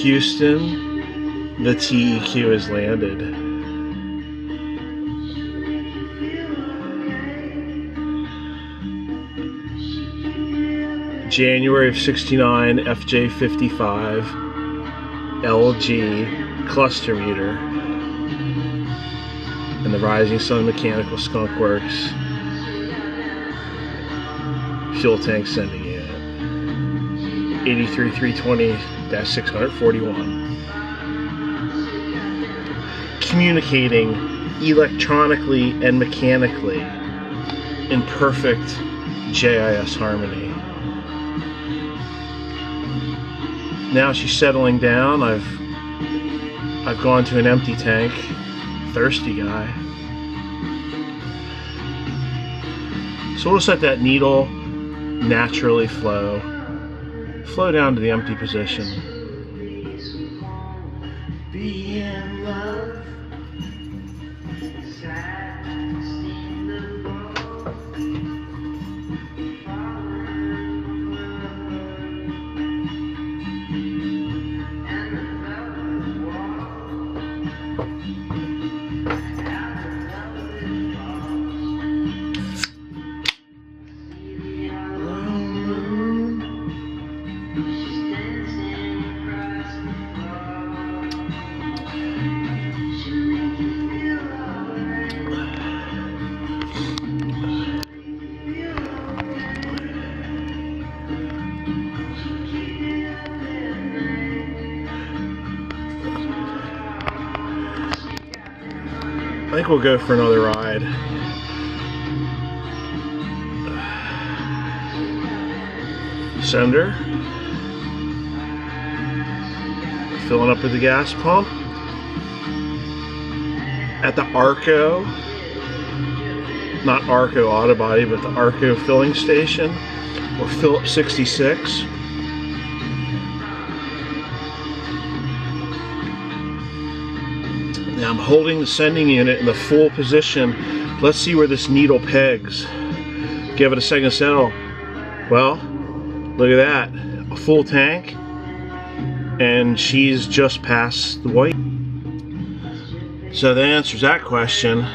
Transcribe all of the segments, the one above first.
Houston, the TEQ has landed. January of '69 FJ55 LG cluster meter and the Rising Sun Mechanical Skunk Works fuel tank sending unit 83320-641, communicating electronically and mechanically in perfect JIS harmony. Now she's settling down. I've gone to an empty tank. Thirsty guy. So we'll just let that needle naturally flow down to the empty position. Be in love. I think we'll go for another ride. Sender. Filling up with the gas pump. At the Arco, not Arco Autobody, but the Arco filling station, or Phillips 66. Now I'm holding the sending unit in the full position. Let's see where this needle pegs. Give it a second to settle. Well, look at that. A full tank. And she's just past the white. So that answers that question.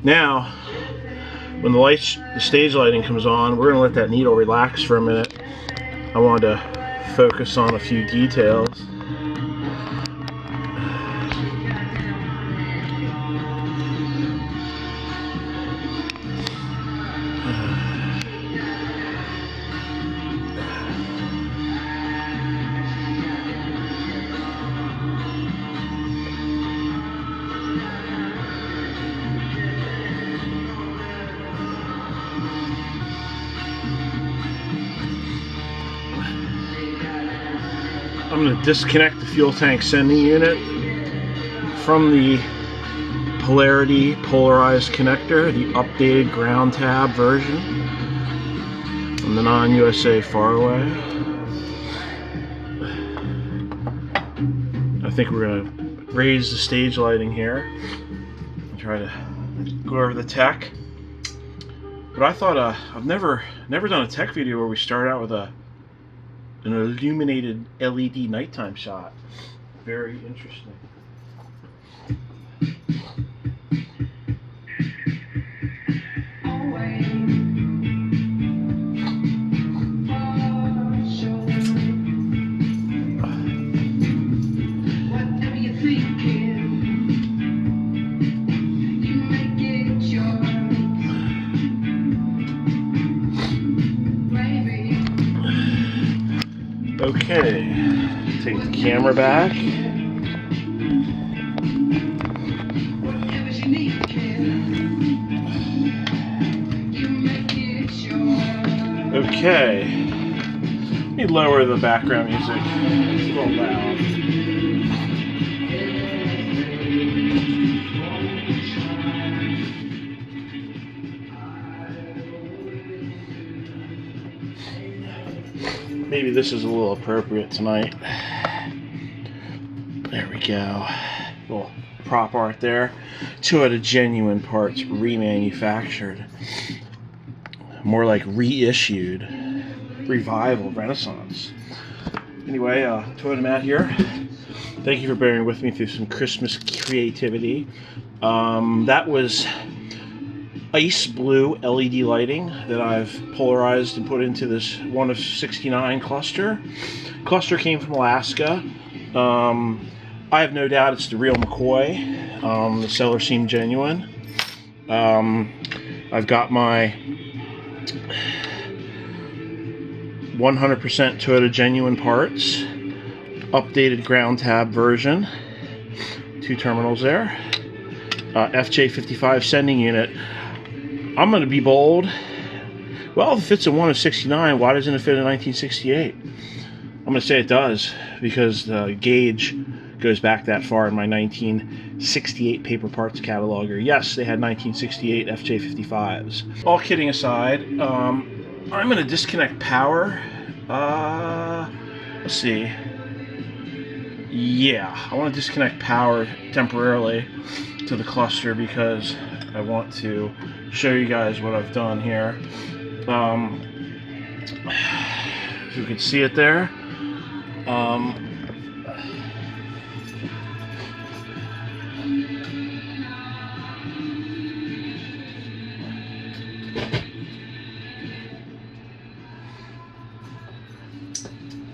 Now, when the stage lighting comes on, we're going to let that needle relax for a minute. I wanted to focus on a few details. I'm going to disconnect the fuel tank sending unit from the polarity polarized connector, the updated ground tab version from the non-USA faraway. I think we're going to raise the stage lighting here and try to go over the tech. But I thought I've never done a tech video where we start out with an illuminated LED nighttime shot. Very interesting. Okay, take the camera back. Okay, let me lower the background music. It's a little loud. Maybe this is a little appropriate tonight. There we go. Little prop art there. 2 out of genuine parts, remanufactured. More like reissued. Revival, Renaissance. Anyway, Toyota Matt here. Thank you for bearing with me through some Christmas creativity. That was ice blue LED lighting that I've polarized and put into this 1 of 69 cluster. Cluster came from Alaska. I have no doubt it's the real McCoy. The seller seemed genuine. I've got my 100% Toyota genuine parts, updated ground tab version, 2 terminals there, FJ55 sending unit. I'm going to be bold. Well, if it fits a 1 of 69, why doesn't it fit a 1968? I'm going to say it does, because the gauge goes back that far in my 1968 paper parts cataloger. Yes, they had 1968 FJ55s. All kidding aside, I'm going to disconnect power. Let's see. Yeah, I want to disconnect power temporarily to the cluster because I want to show you guys what I've done here. If you can see it there.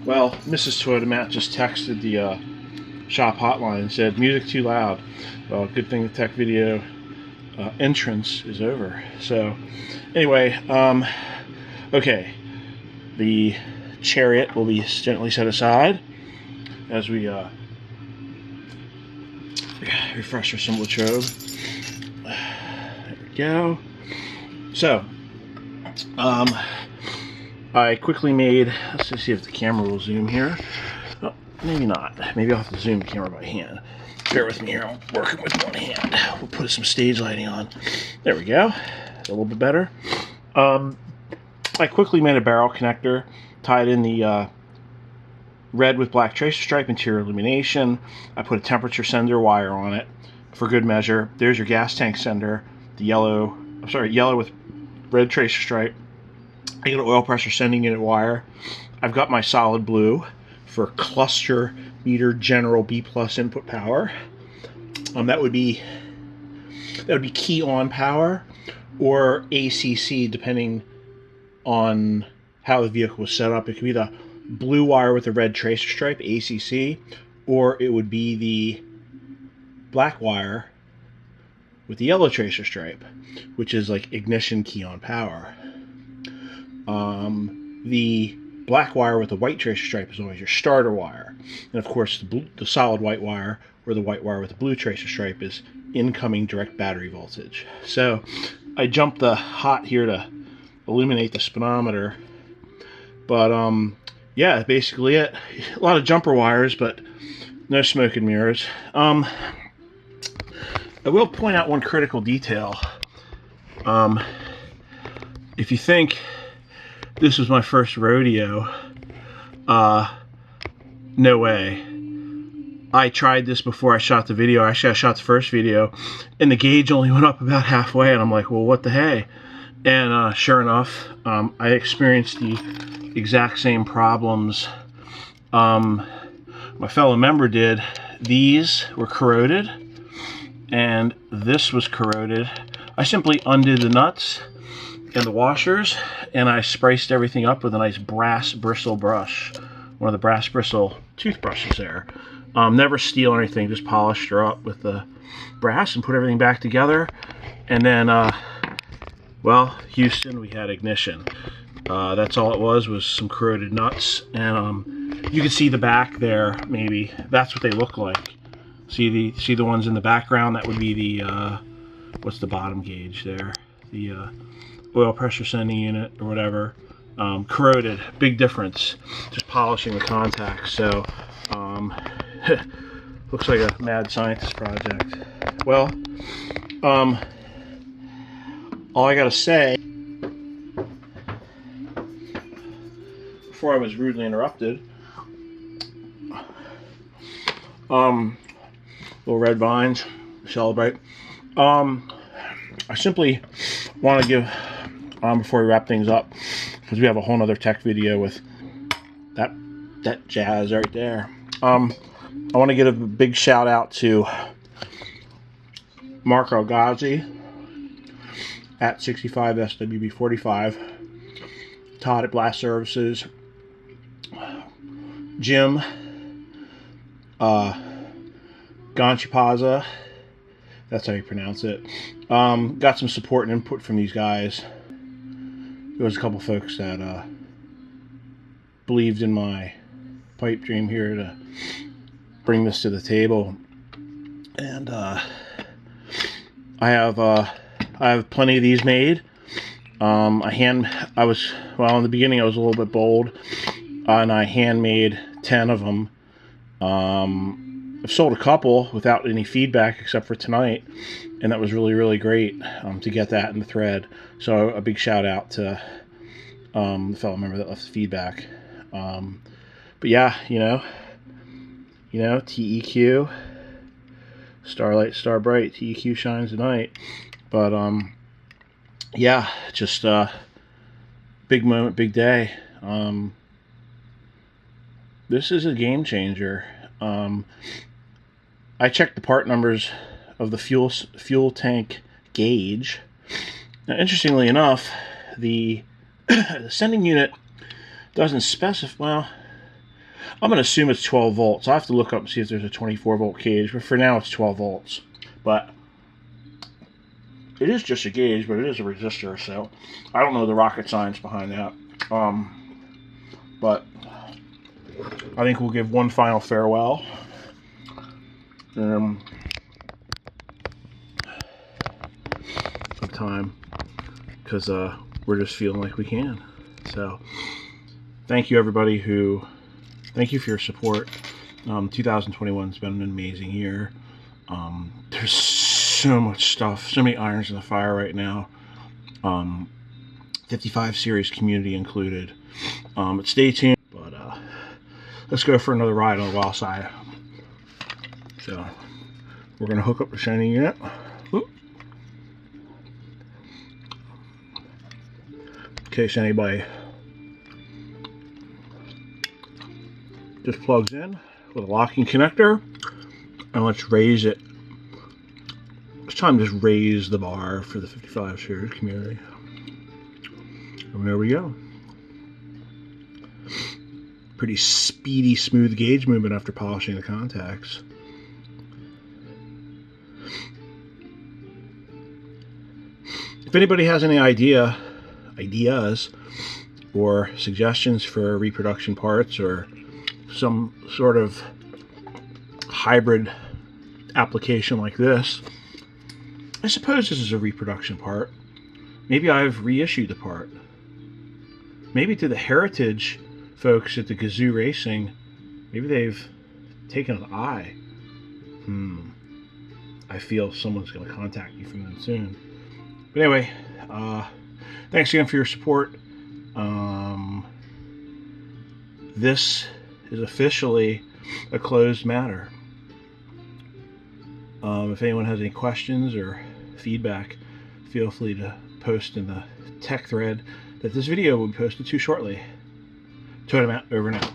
Well, Mrs. Toyota Matt just texted the shop hotline and said, music too loud. Well, good thing the tech video entrance is over. So, anyway, okay. The chariot will be gently set aside as we refresh our symbol Latrobe. There we go. So, I quickly made, let's just see if the camera will zoom here. Oh, maybe not. Maybe I'll have to zoom the camera by hand. Bear with me here, I'm working with one hand. We'll put some stage lighting on. There we go. A little bit better. I quickly made a barrel connector, tied in the red with black tracer stripe interior illumination. I put a temperature sender wire on it for good measure. There's your gas tank sender, the yellow with red tracer stripe. I got an oil pressure sending unit wire. I've got my solid blue for cluster meter general B+ input power. That would be key on power or ACC depending on how the vehicle was set up. It could be the blue wire with the red tracer stripe, ACC, or it would be the black wire with the yellow tracer stripe, which is like ignition key on power. The black wire with the white tracer stripe is always your starter wire. And of course, the solid white wire or the white wire with the blue tracer stripe is incoming direct battery voltage. So I jumped the hot here to illuminate the speedometer. But yeah, basically it. A lot of jumper wires, but no smoke and mirrors. I will point out one critical detail. If you think this was my first rodeo, no way. I tried this before I shot the video. Actually, I shot the first video, and the gauge only went up about halfway, and I'm like, well, what the hey? And sure enough, I experienced the exact same problems my fellow member did. These were corroded, and this was corroded. I simply undid the nuts and the washers, and I spiced everything up with a nice brass bristle brush. One of the brass bristle toothbrushes there. Never steel or anything, just polished her up with the brass and put everything back together. And then, well, Houston, we had ignition. That's all it was some corroded nuts. And you can see the back there, maybe. That's what they look like. See the ones in the background? That would be the, what's the bottom gauge there? The oil pressure sending unit or whatever. Corroded, big difference. Just polishing the contacts. So, looks like a mad scientist project. Well, all I gotta say, before I was rudely interrupted, little red vines, celebrate. I simply want to give, before we wrap things up, because we have a whole nother tech video with that that jazz right there. I want to give a big shout out to Mark Algazi at 65 SWB45, Todd at Blast Services, Jim, Ganchipaza, that's how you pronounce it. Got some support and input from these guys. There was a couple folks that believed in my pipe dream here to bring this to the table, and I have plenty of these made. In the beginning I was a little bit bold, and I handmade 10 of them. I've sold a couple without any feedback except for tonight, and that was really, really great to get that in the thread. So a big shout out to the fellow member that left the feedback. But yeah, you know, TEQ, Starlight, Star Bright, TEQ shines tonight. But yeah, just big moment, big day. This is a game changer. I checked the part numbers of the fuel tank gauge. Now, interestingly enough, the sending unit doesn't specify. Well, I'm going to assume it's 12 volts. I have to look up and see if there's a 24 volt gauge, but for now it's 12 volts. But it is just a gauge, but it is a resistor, so I don't know the rocket science behind that. But I think we'll give one final farewell. Of time, because we're just feeling like we can. So thank you, everybody thank you for your support. 2021 has been an amazing year. There's so much stuff, so many irons in the fire right now. 55 series community included. But stay tuned. But let's go for another ride on the wild side. So we're going to hook up the shining unit. Whoop. In case anybody just plugs in with a locking connector, and let's raise it. It's time to just raise the bar for the 55 series community. And there we go. Pretty speedy, smooth gauge movement after polishing the contacts. If anybody has any ideas or suggestions for reproduction parts or some sort of hybrid application like this, I suppose this is a reproduction part. Maybe I've reissued the part. Maybe to the heritage folks at the Gazoo Racing, maybe they've taken an eye. I feel someone's going to contact me from them soon. But anyway, thanks again for your support. This is officially a closed matter. If anyone has any questions or feedback, feel free to post in the tech thread that this video will be posted to shortly. Totem out, over and out.